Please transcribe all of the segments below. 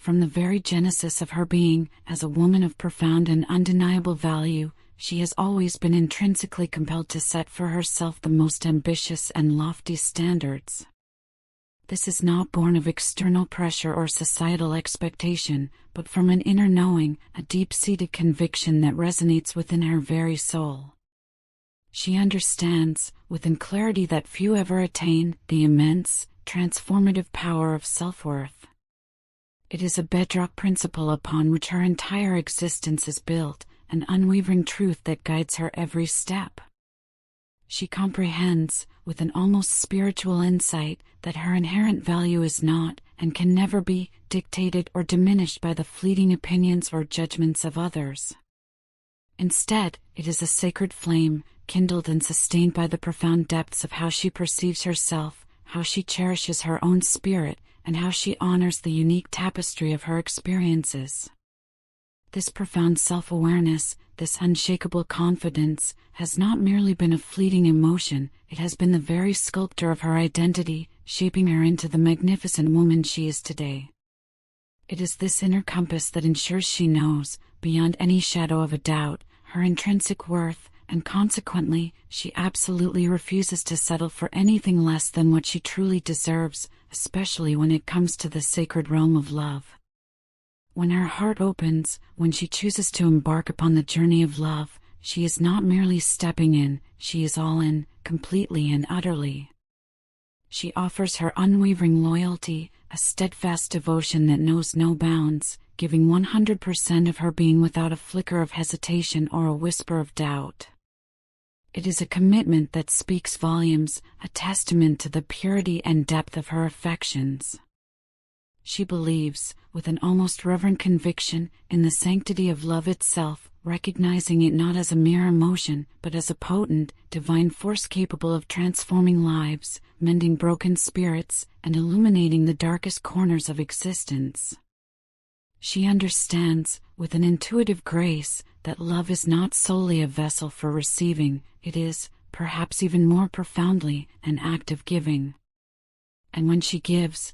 From the very genesis of her being, as a woman of profound and undeniable value, she has always been intrinsically compelled to set for herself the most ambitious and lofty standards. This is not born of external pressure or societal expectation, but from an inner knowing, a deep-seated conviction that resonates within her very soul. She understands, within clarity that few ever attain, the immense, transformative power of self-worth. It is a bedrock principle upon which her entire existence is built, an unwavering truth that guides her every step. She comprehends, with an almost spiritual insight, that her inherent value is not, and can never be, dictated or diminished by the fleeting opinions or judgments of others. Instead, it is a sacred flame, kindled and sustained by the profound depths of how she perceives herself, how she cherishes her own spirit, and how she honors the unique tapestry of her experiences. This profound self-awareness, this unshakable confidence, has not merely been a fleeting emotion, it has been the very sculptor of her identity, shaping her into the magnificent woman she is today. It is this inner compass that ensures she knows, beyond any shadow of a doubt, her intrinsic worth, and consequently, she absolutely refuses to settle for anything less than what she truly deserves, especially when it comes to the sacred realm of love. When her heart opens, when she chooses to embark upon the journey of love, she is not merely stepping in, she is all in, completely and utterly. She offers her unwavering loyalty, a steadfast devotion that knows no bounds, giving 100% of her being without a flicker of hesitation or a whisper of doubt. It is a commitment that speaks volumes, a testament to the purity and depth of her affections. She believes, with an almost reverent conviction, in the sanctity of love itself, recognizing it not as a mere emotion, but as a potent, divine force capable of transforming lives, mending broken spirits, and illuminating the darkest corners of existence. She understands, with an intuitive grace, that love is not solely a vessel for receiving, it is, perhaps even more profoundly, an act of giving. And when she gives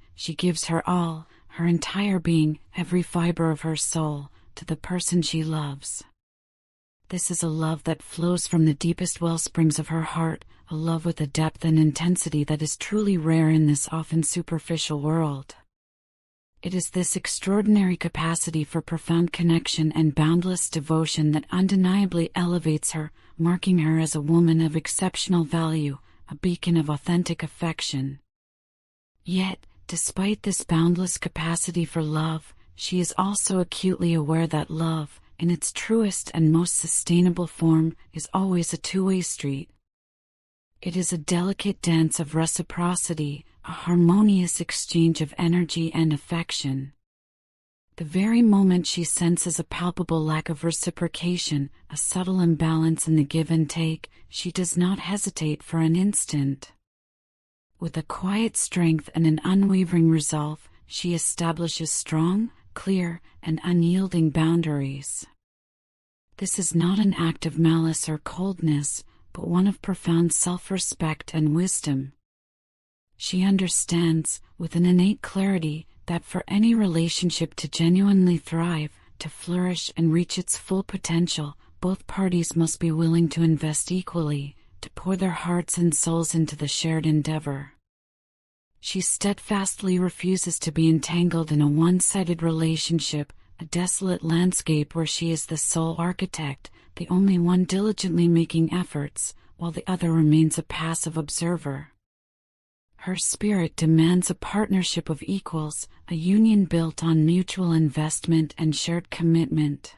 her all, her entire being, every fiber of her soul, to the person she loves. This is a love that flows from the deepest wellsprings of her heart, a love with a depth and intensity that is truly rare in this often superficial world. It is this extraordinary capacity for profound connection and boundless devotion that undeniably elevates her, marking her as a woman of exceptional value, a beacon of authentic affection. Yet, despite this boundless capacity for love, she is also acutely aware that love, in its truest and most sustainable form, is always a two-way street. It is a delicate dance of reciprocity, a harmonious exchange of energy and affection. The very moment she senses a palpable lack of reciprocation, a subtle imbalance in the give and take, she does not hesitate for an instant. With a quiet strength and an unwavering resolve, she establishes strong, clear, and unyielding boundaries. This is not an act of malice or coldness, but one of profound self-respect and wisdom. She understands, with an innate clarity, that for any relationship to genuinely thrive, to flourish and reach its full potential, both parties must be willing to invest equally, to pour their hearts and souls into the shared endeavor. She steadfastly refuses to be entangled in a one-sided relationship, a desolate landscape where she is the sole architect, the only one diligently making efforts, while the other remains a passive observer. Her spirit demands a partnership of equals, a union built on mutual investment and shared commitment.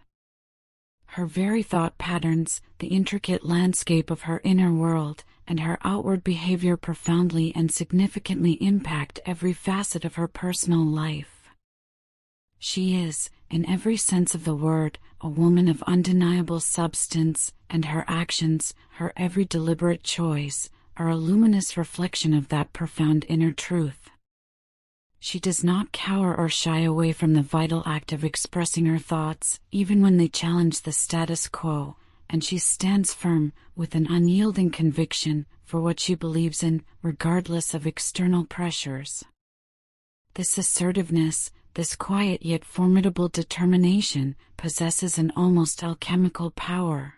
Her very thought patterns, the intricate landscape of her inner world, and her outward behavior profoundly and significantly impact every facet of her personal life. She is, in every sense of the word, a woman of undeniable substance, and her actions, her every deliberate choice, are a luminous reflection of that profound inner truth. She does not cower or shy away from the vital act of expressing her thoughts, even when they challenge the status quo, and she stands firm, with an unyielding conviction, for what she believes in, regardless of external pressures. This assertiveness, This quiet yet formidable determination possesses an almost alchemical power.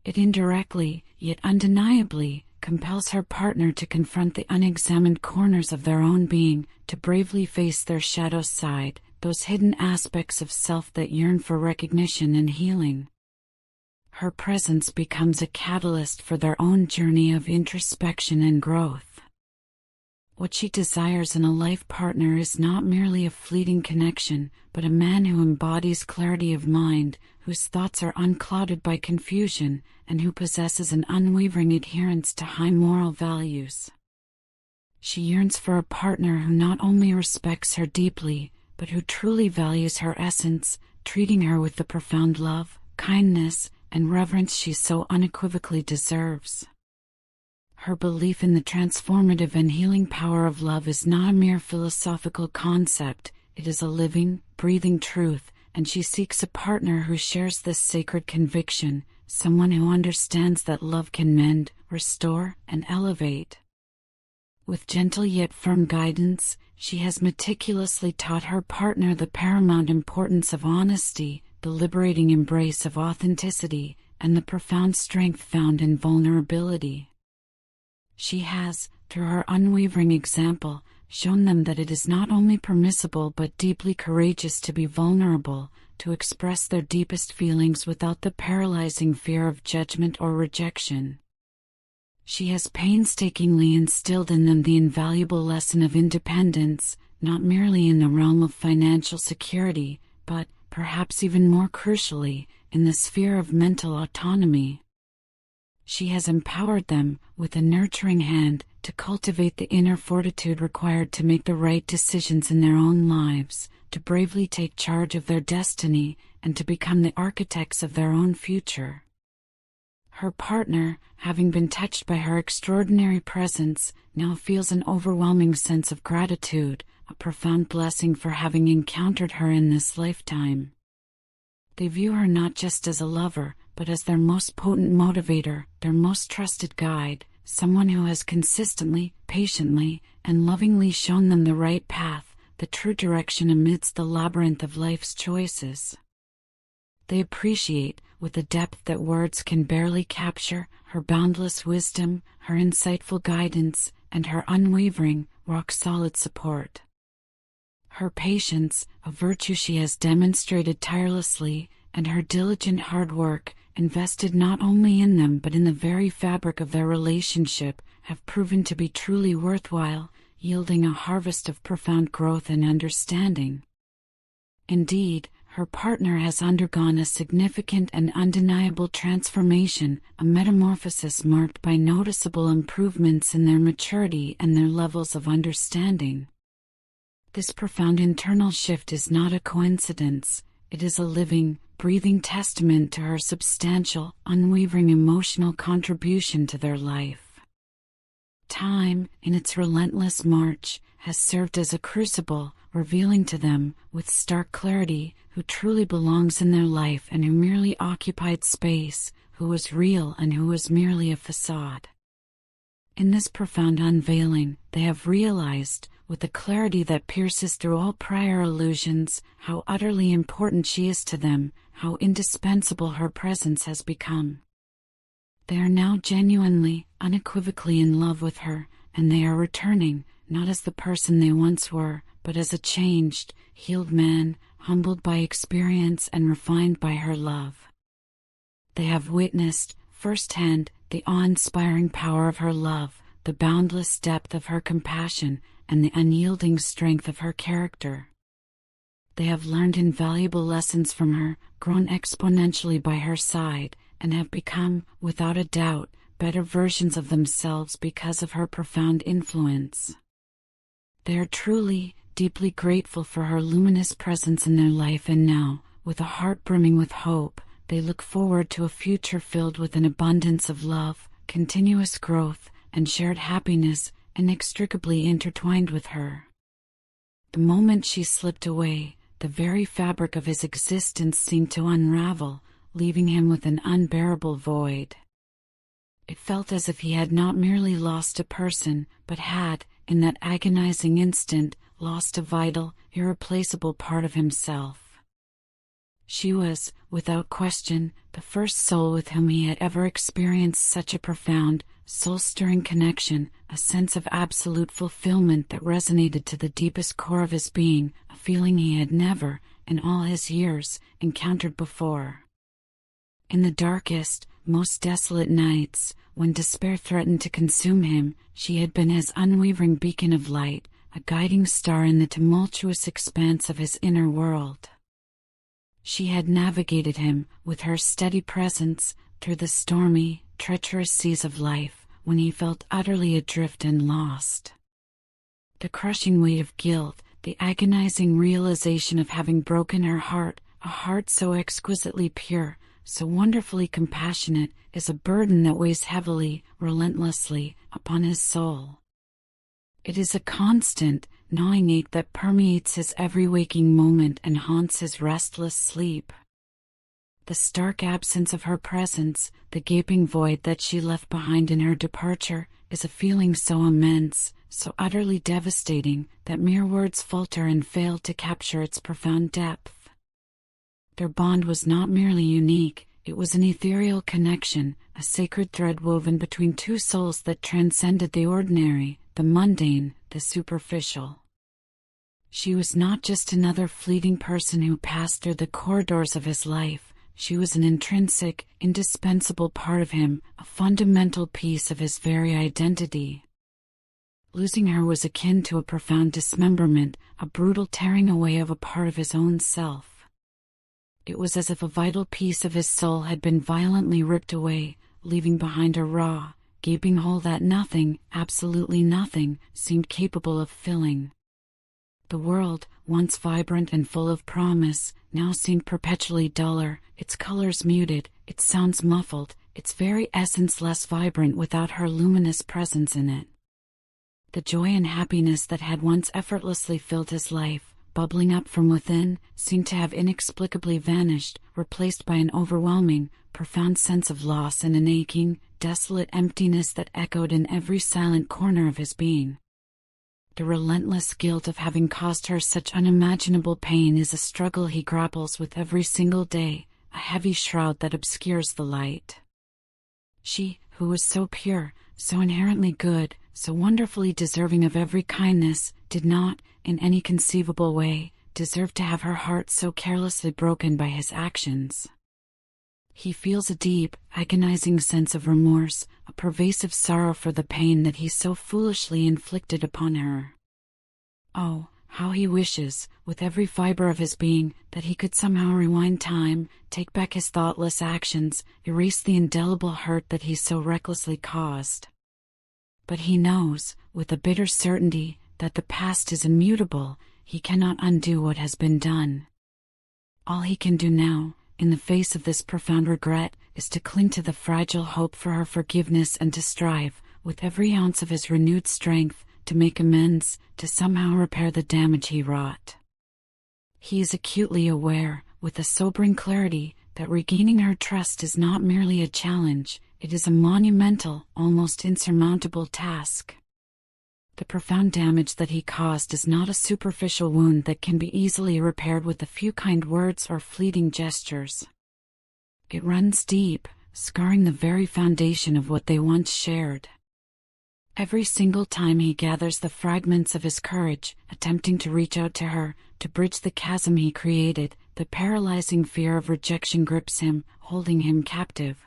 It indirectly, yet undeniably, compels her partner to confront the unexamined corners of their own being, to bravely face their shadow side, those hidden aspects of self that yearn for recognition and healing. Her presence becomes a catalyst for their own journey of introspection and growth. What she desires in a life partner is not merely a fleeting connection, but a man who embodies clarity of mind, whose thoughts are unclouded by confusion, and who possesses an unwavering adherence to high moral values. She yearns for a partner who not only respects her deeply, but who truly values her essence, treating her with the profound love, kindness, and reverence she so unequivocally deserves. Her belief in the transformative and healing power of love is not a mere philosophical concept, it is a living, breathing truth, and she seeks a partner who shares this sacred conviction, someone who understands that love can mend, restore, and elevate. With gentle yet firm guidance, she has meticulously taught her partner the paramount importance of honesty, the liberating embrace of authenticity, and the profound strength found in vulnerability. She has, through her unwavering example, shown them that it is not only permissible but deeply courageous to be vulnerable, to express their deepest feelings without the paralyzing fear of judgment or rejection. She has painstakingly instilled in them the invaluable lesson of independence, not merely in the realm of financial security, but, perhaps even more crucially, in the sphere of mental autonomy. She has empowered them, with a nurturing hand, to cultivate the inner fortitude required to make the right decisions in their own lives, to bravely take charge of their destiny, and to become the architects of their own future. Her partner, having been touched by her extraordinary presence, now feels an overwhelming sense of gratitude, a profound blessing for having encountered her in this lifetime. They view her not just as a lover, but as their most potent motivator, their most trusted guide, someone who has consistently, patiently, and lovingly shown them the right path, the true direction amidst the labyrinth of life's choices. They appreciate, with a depth that words can barely capture, her boundless wisdom, her insightful guidance, and her unwavering, rock-solid support. Her patience, a virtue she has demonstrated tirelessly, and her diligent hard work, invested not only in them but in the very fabric of their relationship, have proven to be truly worthwhile, yielding a harvest of profound growth and understanding. Indeed, her partner has undergone a significant and undeniable transformation, a metamorphosis marked by noticeable improvements in their maturity and their levels of understanding. This profound internal shift is not a coincidence, it is a living, breathing testament to her substantial, unwavering emotional contribution to their life. Time, in its relentless march, has served as a crucible, revealing to them, with stark clarity, who truly belongs in their life and who merely occupied space, who was real and who was merely a facade. In this profound unveiling, they have realized, with a clarity that pierces through all prior illusions, how utterly important she is to them, how indispensable her presence has become. They are now genuinely, unequivocally in love with her, and they are returning, not as the person they once were, but as a changed, healed man, humbled by experience and refined by her love. They have witnessed, firsthand, the awe-inspiring power of her love, the boundless depth of her compassion, and the unyielding strength of her character. They have learned invaluable lessons from her, grown exponentially by her side, and have become, without a doubt, better versions of themselves because of her profound influence. They are truly, deeply grateful for her luminous presence in their life, and now, with a heart brimming with hope, they look forward to a future filled with an abundance of love, continuous growth, and shared happiness, inextricably intertwined with her. The moment she slipped away, the very fabric of his existence seemed to unravel, leaving him with an unbearable void. It felt as if he had not merely lost a person, but had, in that agonizing instant, lost a vital, irreplaceable part of himself. She was, without question, the first soul with whom he had ever experienced such a profound, soul-stirring connection, a sense of absolute fulfillment that resonated to the deepest core of his being, a feeling he had never, in all his years, encountered before. In the darkest, most desolate nights, when despair threatened to consume him, she had been his unwavering beacon of light, a guiding star in the tumultuous expanse of his inner world. She had navigated him, with her steady presence, through the stormy, treacherous seas of life, when he felt utterly adrift and lost. The crushing weight of guilt, the agonizing realization of having broken her heart, a heart so exquisitely pure, so wonderfully compassionate, is a burden that weighs heavily, relentlessly, upon his soul. It is a constant, gnawing ache that permeates his every waking moment and haunts his restless sleep. The stark absence of her presence, the gaping void that she left behind in her departure, is a feeling so immense, so utterly devastating, that mere words falter and fail to capture its profound depth. Their bond was not merely unique, it was an ethereal connection, a sacred thread woven between two souls that transcended the ordinary, the mundane, the superficial. She was not just another fleeting person who passed through the corridors of his life. She was an intrinsic, indispensable part of him, a fundamental piece of his very identity. Losing her was akin to a profound dismemberment, a brutal tearing away of a part of his own self. It was as if a vital piece of his soul had been violently ripped away, leaving behind a raw, gaping hole that nothing, absolutely nothing, seemed capable of filling. The world, once vibrant and full of promise, now seemed perpetually duller, its colors muted, its sounds muffled, its very essence less vibrant without her luminous presence in it. The joy and happiness that had once effortlessly filled his life, bubbling up from within, seemed to have inexplicably vanished, replaced by an overwhelming, profound sense of loss and an aching, desolate emptiness that echoed in every silent corner of his being. The relentless guilt of having caused her such unimaginable pain is a struggle he grapples with every single day, a heavy shroud that obscures the light. She, who was so pure, so inherently good, so wonderfully deserving of every kindness, did not, in any conceivable way, deserve to have her heart so carelessly broken by his actions. He feels a deep, agonizing sense of remorse, a pervasive sorrow for the pain that he so foolishly inflicted upon her. Oh, how he wishes, with every fiber of his being, that he could somehow rewind time, take back his thoughtless actions, erase the indelible hurt that he so recklessly caused. But he knows, with a bitter certainty, that the past is immutable. He cannot undo what has been done. All he can do now, in the face of this profound regret, is to cling to the fragile hope for her forgiveness and to strive, with every ounce of his renewed strength, to make amends, to somehow repair the damage he wrought. He is acutely aware, with a sobering clarity, that regaining her trust is not merely a challenge, it is a monumental, almost insurmountable task. The profound damage that he caused is not a superficial wound that can be easily repaired with a few kind words or fleeting gestures. It runs deep, scarring the very foundation of what they once shared. Every single time he gathers the fragments of his courage, attempting to reach out to her, to bridge the chasm he created, the paralyzing fear of rejection grips him, holding him captive.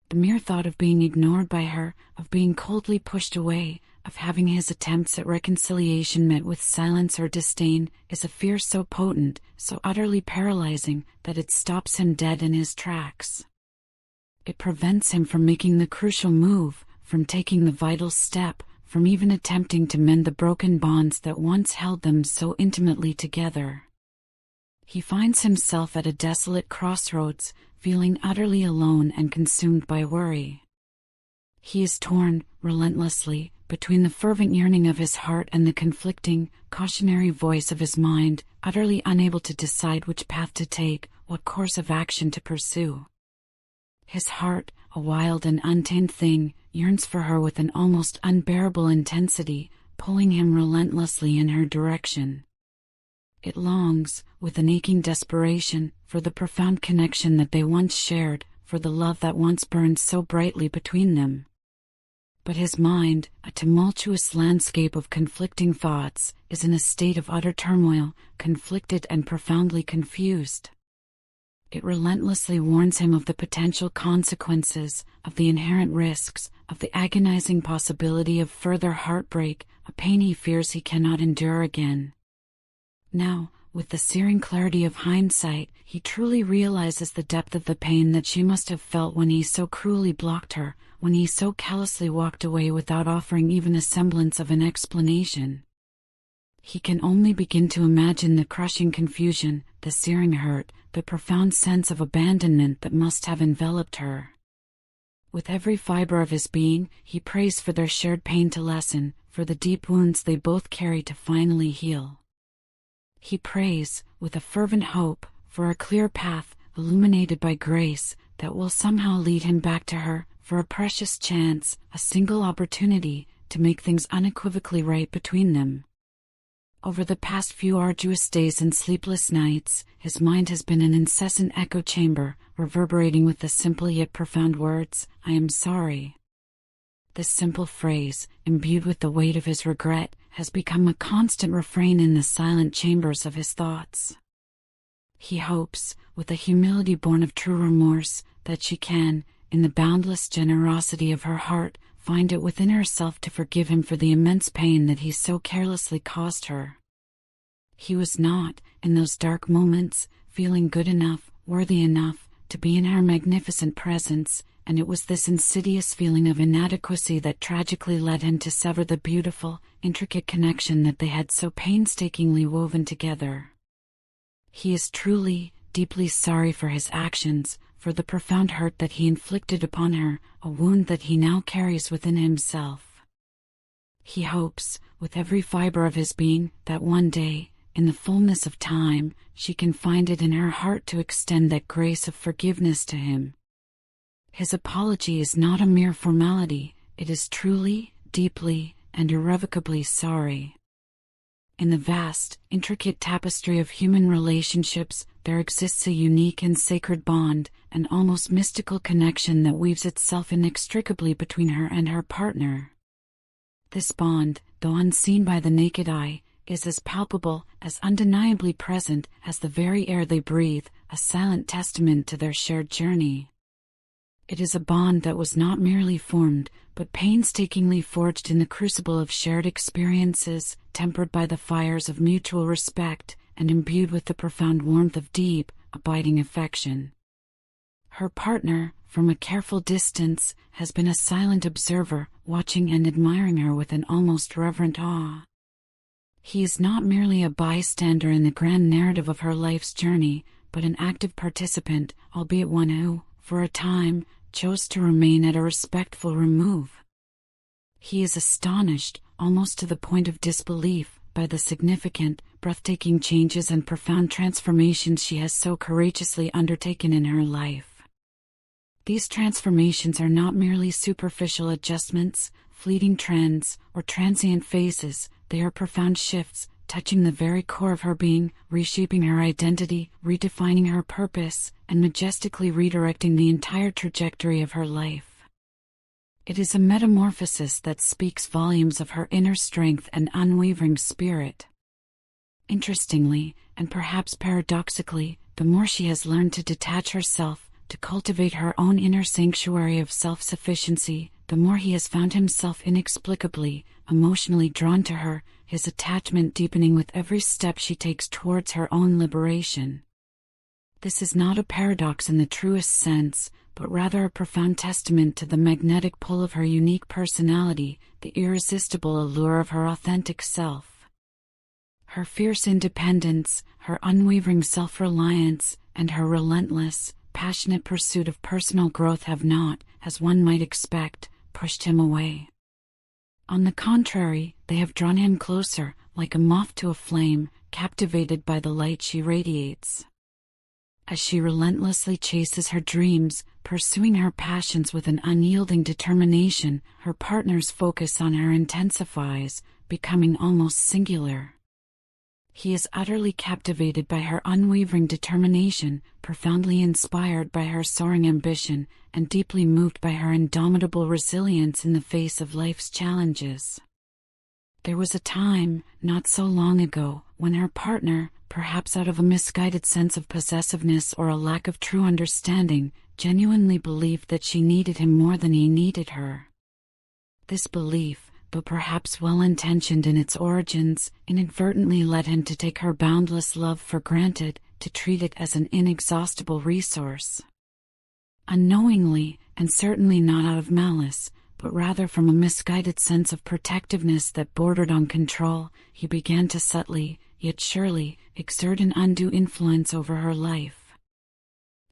The mere thought of being ignored by her, of being coldly pushed away, of having his attempts at reconciliation met with silence or disdain, is a fear so potent, so utterly paralyzing, that it stops him dead in his tracks. It prevents him from making the crucial move, from taking the vital step, from even attempting to mend the broken bonds that once held them so intimately together. He finds himself at a desolate crossroads, feeling utterly alone and consumed by worry. He is torn, relentlessly, between the fervent yearning of his heart and the conflicting, cautionary voice of his mind, utterly unable to decide which path to take, what course of action to pursue. His heart, a wild and untamed thing, yearns for her with an almost unbearable intensity, pulling him relentlessly in her direction. It longs, with an aching desperation, for the profound connection that they once shared, for the love that once burned so brightly between them. But his mind, a tumultuous landscape of conflicting thoughts, is in a state of utter turmoil, conflicted and profoundly confused. It relentlessly warns him of the potential consequences, of the inherent risks, of the agonizing possibility of further heartbreak, a pain he fears he cannot endure again. Now, with the searing clarity of hindsight, he truly realizes the depth of the pain that she must have felt when he so cruelly blocked her, when he so callously walked away without offering even a semblance of an explanation. He can only begin to imagine the crushing confusion, the searing hurt, the profound sense of abandonment that must have enveloped her. With every fiber of his being, he prays for their shared pain to lessen, for the deep wounds they both carry to finally heal. He prays, with a fervent hope, for a clear path, illuminated by grace, that will somehow lead him back to her, for a precious chance, a single opportunity, to make things unequivocally right between them. Over the past few arduous days and sleepless nights, his mind has been an incessant echo chamber, reverberating with the simple yet profound words, "I am sorry." This simple phrase, imbued with the weight of his regret, has become a constant refrain in the silent chambers of his thoughts. He hopes, with a humility born of true remorse, that she can, in the boundless generosity of her heart, find it within herself to forgive him for the immense pain that he so carelessly caused her. He was not, in those dark moments, feeling good enough, worthy enough, to be in her magnificent presence, and it was this insidious feeling of inadequacy that tragically led him to sever the beautiful, intricate connection that they had so painstakingly woven together. He is truly, deeply sorry for his actions, for the profound hurt that he inflicted upon her, a wound that he now carries within himself. He hopes, with every fiber of his being, that one day, in the fullness of time, she can find it in her heart to extend that grace of forgiveness to him. His apology is not a mere formality, it is truly, deeply, and irrevocably sorry. In the vast, intricate tapestry of human relationships, there exists a unique and sacred bond, an almost mystical connection that weaves itself inextricably between her and her partner. This bond, though unseen by the naked eye, is as palpable, as undeniably present, as the very air they breathe, a silent testament to their shared journey. It is a bond that was not merely formed, but painstakingly forged in the crucible of shared experiences, tempered by the fires of mutual respect, and imbued with the profound warmth of deep, abiding affection. Her partner, from a careful distance, has been a silent observer, watching and admiring her with an almost reverent awe. He is not merely a bystander in the grand narrative of her life's journey, but an active participant, albeit one who, for a time, chose to remain at a respectful remove. He is astonished, almost to the point of disbelief, by the significant, breathtaking changes and profound transformations she has so courageously undertaken in her life. These transformations are not merely superficial adjustments, fleeting trends, or transient phases, they are profound shifts, touching the very core of her being, reshaping her identity, redefining her purpose, and majestically redirecting the entire trajectory of her life. It is a metamorphosis that speaks volumes of her inner strength and unwavering spirit. Interestingly, and perhaps paradoxically, the more she has learned to detach herself, to cultivate her own inner sanctuary of self-sufficiency, the more he has found himself inexplicably, emotionally drawn to her, his attachment deepening with every step she takes towards her own liberation. This is not a paradox in the truest sense, but rather a profound testament to the magnetic pull of her unique personality, the irresistible allure of her authentic self. Her fierce independence, her unwavering self-reliance, and her relentless, passionate pursuit of personal growth have not, as one might expect, pushed him away. On the contrary, they have drawn him closer, like a moth to a flame, captivated by the light she radiates. As she relentlessly chases her dreams, pursuing her passions with an unyielding determination, her partner's focus on her intensifies, becoming almost singular. He is utterly captivated by her unwavering determination, profoundly inspired by her soaring ambition, and deeply moved by her indomitable resilience in the face of life's challenges. There was a time, not so long ago, when her partner, perhaps out of a misguided sense of possessiveness or a lack of true understanding, genuinely believed that she needed him more than he needed her. This belief, but perhaps well-intentioned in its origins, inadvertently led him to take her boundless love for granted, to treat it as an inexhaustible resource. Unknowingly, and certainly not out of malice, but rather from a misguided sense of protectiveness that bordered on control, he began to subtly, yet surely, exert an undue influence over her life.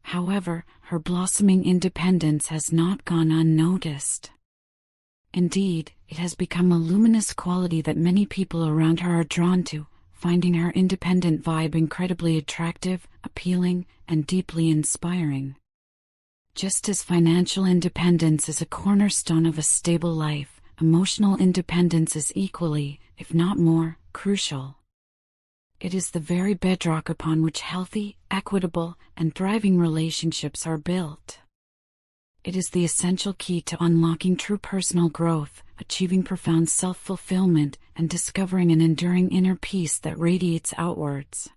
However, her blossoming independence has not gone unnoticed. Indeed, it has become a luminous quality that many people around her are drawn to, finding her independent vibe incredibly attractive, appealing, and deeply inspiring. Just as financial independence is a cornerstone of a stable life, emotional independence is equally, if not more, crucial. It is the very bedrock upon which healthy, equitable, and thriving relationships are built. It is the essential key to unlocking true personal growth, achieving profound self-fulfillment, and discovering an enduring inner peace that radiates outwards.